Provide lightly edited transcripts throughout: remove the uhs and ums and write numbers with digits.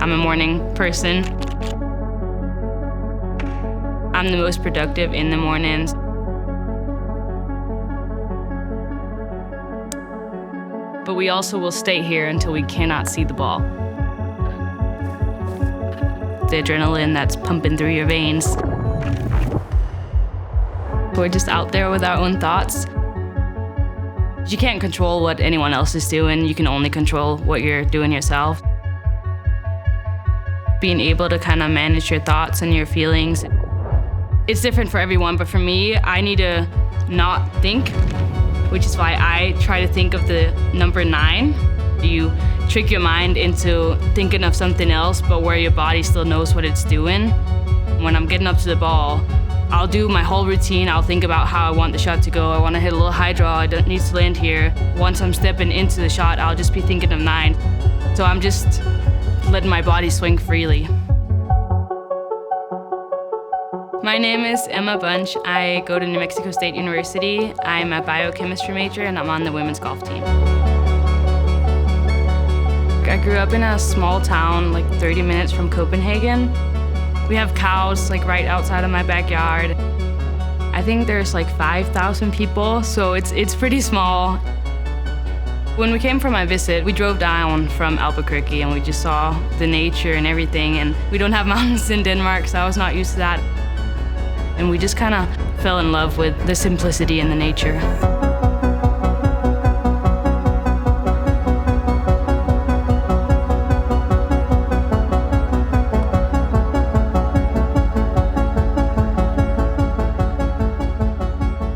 I'm a morning person. I'm the most productive in the mornings. But we also will stay here until we cannot see the ball. The adrenaline that's pumping through your veins. We're just out there with our own thoughts. You can't control what anyone else is doing. You can only control what you're doing yourself. Being able to kind of manage your thoughts and your feelings. It's different for everyone, but for me, I need to not think, which is why I try to think of the number 9. You trick your mind into thinking of something else, but where your body still knows what it's doing. When I'm getting up to the ball, I'll do my whole routine. I'll think about how I want the shot to go. I want to hit a little high draw. I don't need to land here. Once I'm stepping into the shot, I'll just be thinking of 9. So I'm just letting my body swing freely. My name is Emma Bunch. I go to New Mexico State University. I'm a biochemistry major and I'm on the women's golf team. I grew up in a small town, like 30 minutes from Copenhagen. We have cows like right outside of my backyard. I think there's like 5,000 people, so it's pretty small. When we came for my visit, we drove down from Albuquerque and we just saw the nature and everything, and we don't have mountains in Denmark, so I was not used to that. And we just kind of fell in love with the simplicity and the nature.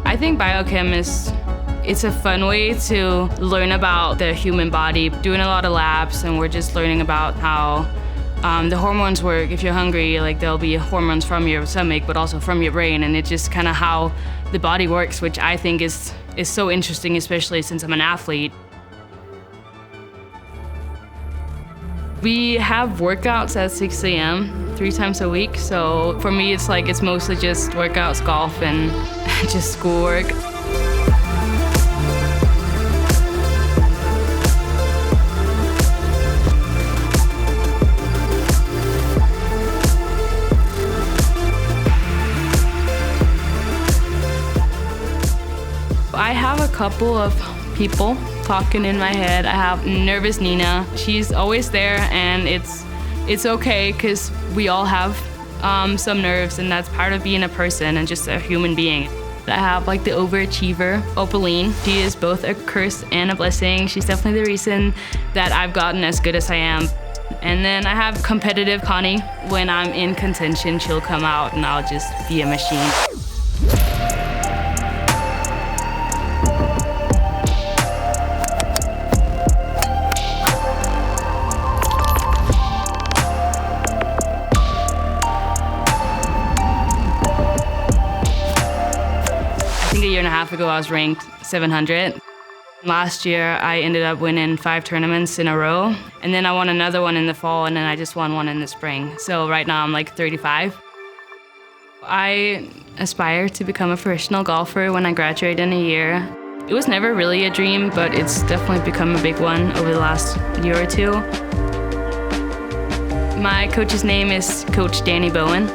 I think biochem it's a fun way to learn about the human body. Doing a lot of labs, and we're just learning about how the hormones work. If you're hungry, like there'll be hormones from your stomach, but also from your brain, and it's just kind of how the body works, which I think is so interesting, especially since I'm an athlete. We have workouts at 6 a.m. 3 times a week, so for me it's mostly just workouts, golf, and just schoolwork. I have a couple of people talking in my head. I have nervous Nina. She's always there, and it's okay because we all have some nerves, and that's part of being a person and just a human being. I have like the overachiever, Opaline. She is both a curse and a blessing. She's definitely the reason that I've gotten as good as I am. And then I have competitive Connie. When I'm in contention, she'll come out and I'll just be a machine. I think a year and a half ago, I was ranked 700. Last year, I ended up winning 5 tournaments in a row. And then I won another one in the fall, and then I just won one in the spring. So right now, I'm like 35. I aspire to become a professional golfer when I graduate in a year. It was never really a dream, but it's definitely become a big one over the last year or two. My coach's name is Coach Danny Bowen.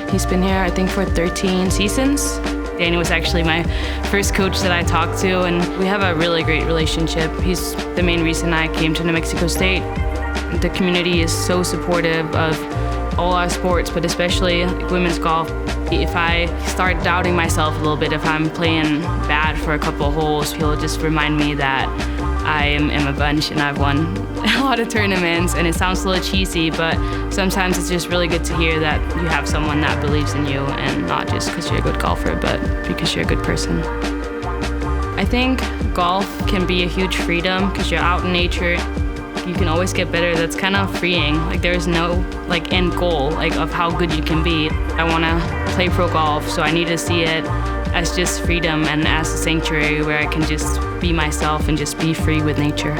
He's been here, I think, for 13 seasons. Danny was actually my first coach that I talked to, and we have a really great relationship. He's the main reason I came to New Mexico State. The community is so supportive of all our sports, but especially women's golf. If I start doubting myself a little bit, if I'm playing bad for a couple of holes, he'll just remind me that I am Emma Bunch and I've won a lot of tournaments, and it sounds a little cheesy, but sometimes it's just really good to hear that you have someone that believes in you, and not just because you're a good golfer, but because you're a good person. I think golf can be a huge freedom because you're out in nature. You can always get better. That's kind of freeing. Like there's no like end goal like of how good you can be. I want to play pro golf, so I need to see it as just freedom and as a sanctuary where I can just be myself and just be free with nature.